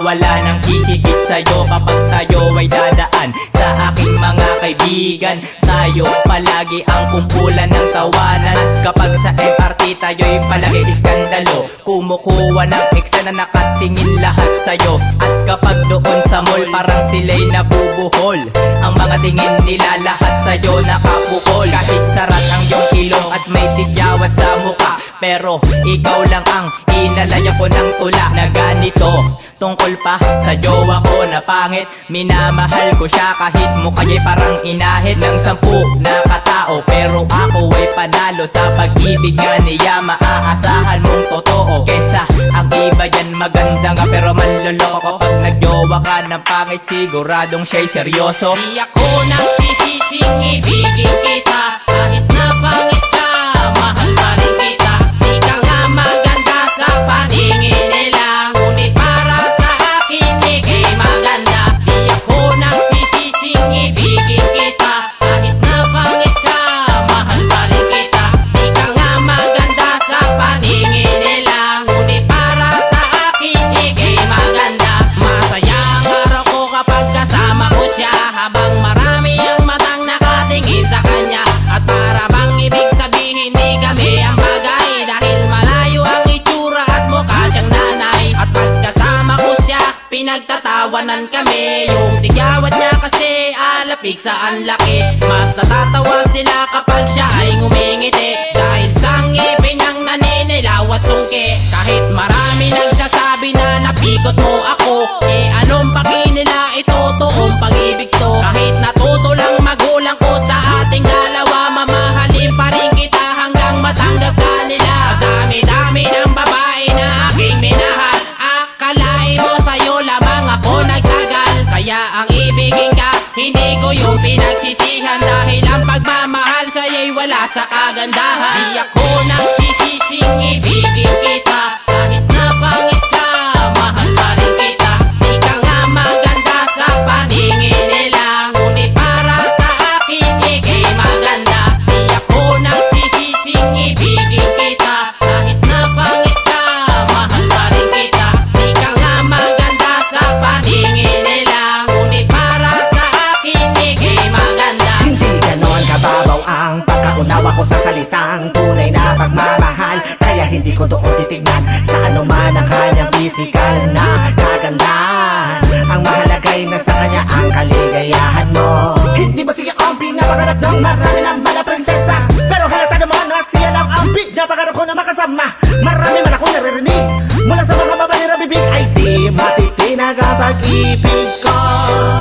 wala nang hihigit sa'yo kapag tayo ay dadaan sa aking mga kaibigan. Tayo palagi ang kumpulan ng tawanan, at kapag sa MRT tayo'y palagi iskandalo. Kumukuha ng eksena, nakatingin lahat sa'yo. At kapag doon sa mall parang sila'y nabubuhol, ang mga tingin nila lahat sa'yo nakapukol. Kahit sarat ang iyong ilong at may tigyawat sa muka, pero ikaw lang ang inalaya ko ng tula na ganito. Tungkol pa sa jowa ko na pangit, minamahal ko siya kahit mukha'y parang inahit ng 10 na katao. Pero ako ay panalo sa pag-ibig nga niya, maaasahan mong totoo. Kesa ang iba yan maganda nga pero manloloko. Kapag nagjowa ka ng pangit, siguradong siya'y seryoso. Di ako nagsisising ibigin kita, kahit na pangit ka, mahal pa rin kita. Di ka nga maganda sa paningin nila, ngunit para sa akin ika'y maganda. Di ako nagsisising ibigin kita, kahit na pangit ka, mahal pa rin kita. Di ka nga maganda sa paningin nila, ngunit para sa akin ika'y maganda. Masaya ang araw ko kapag kasama ko siya, habang marami ang matang nakatingin sa kanya. At para bang ibig sabihin di kami ang bagay, dahil malayo ang itsura at mukha siyang nanay. At pagkasama ko siya, pinagtatawanan kami. Yung tigyawat niya kasi alapig sa anlaki. Mas natatawa sila kapag siya ay ngumingiti, dahil sa ngipin niyang naninilaw at sungki. Kahit marami nagsasabi na napikot mo ako, eh anong paki nila, ito toong pag-ibig to. Kahit natuto lang magulang ko sa ating dalawa, mamahalin pa rin kita hanggang matanggap ka nila. Dami-dami ng babae na aking minahal, akalain mo sa'yo lamang ako nagtagal. Kaya ang ibigin ka, hindi ko yung pinagsisihan, dahil ang pagmamahal sa'yo'y wala sa kagandahan. Di ako nagsisising ibigin kita, kahit na pangit ka, mahal pa rin kita. Di ka nga maganda sa paningin nila, ngunit para sa akin ika'y maganda. Di ako nagsisising ibigin kita, kahit na pangit ka, mahal pa rin kita. Di ka nga maganda sa paningin nila, ngunit para sa akin ika'y maganda. Hindi ganon kababaw ang pagkaunawa ko sa salitang tunay na pagmamahal, kaya hindi ko doon titignan sa anuman ang kanyang physical na kagandahan. Ang mahalagay na sa kanya ang kaligayahan mo. Hindi ba siya ang pinapangarap ng marami ng mga prinsesa? Pero halata naman at siya lang ang pinapangarap ko na makasama. Marami man ako naririnig mula sa mga babae na bibig, ay di matitinag ang pag-ibig ko.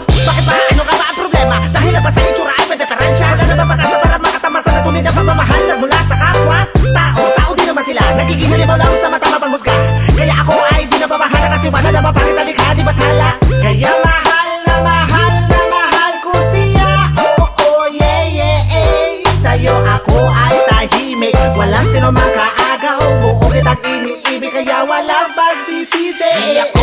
Bakit ba? Ano ka ba ang problema? Dahil na ba sa itsura ay may diferensya? Wala na ba pag-asa para makatama sa tunay na pamamahal na mula sa kapwa? Tao din naman sila, nagiging halimaw lang sa mata mapanghusga. Kaya ako ay di na babahala kasi wala na mapangit ang likha, di bathala. Kaya mahal na mahal ko siya. Oh, yeah. Sa'yo ako ay tahimik, walang sino mang kaagaw. Buo kitang iniibig kaya walang pagsisisi. Di ako